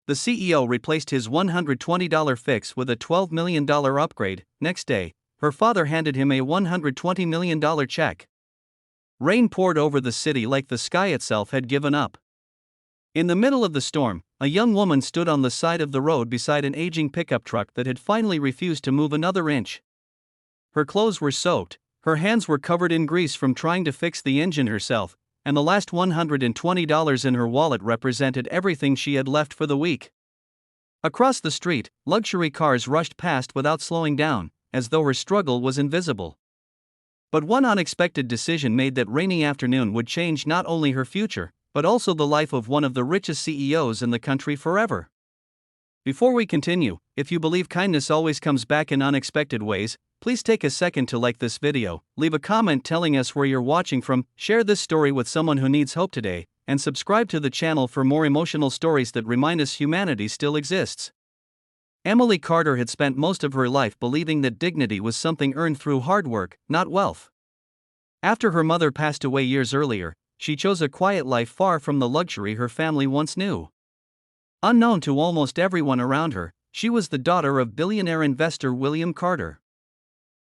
the CEO replaced his $120 fix with a $12 million upgrade. Next day, her father handed him a $120 million check. Rain poured over the city like the sky itself had given up. In the middle of the storm, a young woman stood on the side of the road beside an aging pickup truck that had finally refused to move another inch. Her clothes were soaked, her hands were covered in grease from trying to fix the engine herself, and the last $120 in her wallet represented everything she had left for the week. Across the street, luxury cars rushed past without slowing down, as though her struggle was invisible. But one unexpected decision made that rainy afternoon would change not only her future, but also the life of one of the richest CEOs in the country forever. Before we continue, if you believe kindness always comes back in unexpected ways, please take a second to like this video, leave a comment telling us where you're watching from, share this story with someone who needs hope today, and subscribe to the channel for more emotional stories that remind us humanity still exists. Emily Carter had spent most of her life believing that dignity was something earned through hard work, not wealth. After her mother passed away years earlier, she chose a quiet life far from the luxury her family once knew. Unknown to almost everyone around her, she was the daughter of billionaire investor William Carter.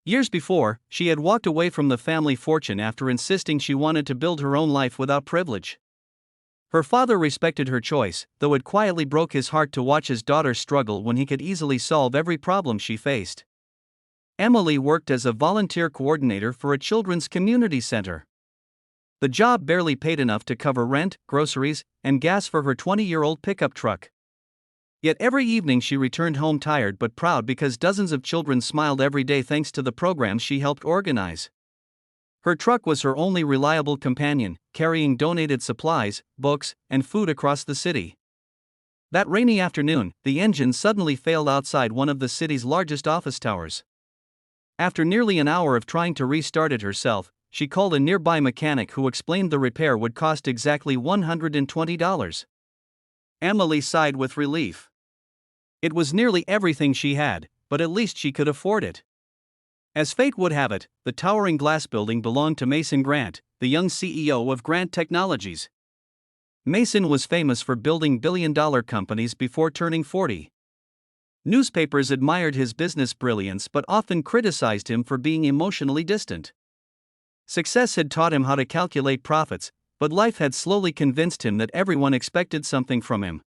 Years before, she had walked away from the family fortune after insisting she wanted to build her own life without privilege. Her father respected her choice, though it quietly broke his heart to watch his daughter struggle when he could easily solve every problem she faced. Emily worked as a volunteer coordinator for a children's community center. The job barely paid enough to cover rent, groceries, and gas for her 20-year-old pickup truck. Yet every evening she returned home tired but proud because dozens of children smiled every day thanks to the programs she helped organize. Her truck was her only reliable companion, carrying donated supplies, books, and food across the city. That rainy afternoon, the engine suddenly failed outside one of the city's largest office towers. After nearly an hour of trying to restart it herself, she called a nearby mechanic who explained the repair would cost exactly $120. Emily sighed with relief. It was nearly everything she had, but at least she could afford it. As fate would have it, the towering glass building belonged to Mason Grant, the young CEO of Grant Technologies. Mason was famous for building billion-dollar companies before turning 40. Newspapers admired his business brilliance but often criticized him for being emotionally distant. Success had taught him how to calculate profits, but life had slowly convinced him that everyone expected something from him.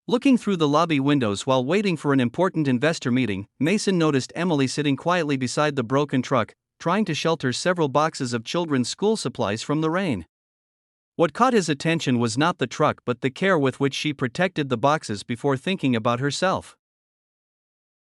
Looking through the lobby windows while waiting for an important investor meeting, Mason noticed Emily sitting quietly beside the broken truck, trying to shelter several boxes of children's school supplies from the rain. What caught his attention was not the truck but the care with which she protected the boxes before thinking about herself.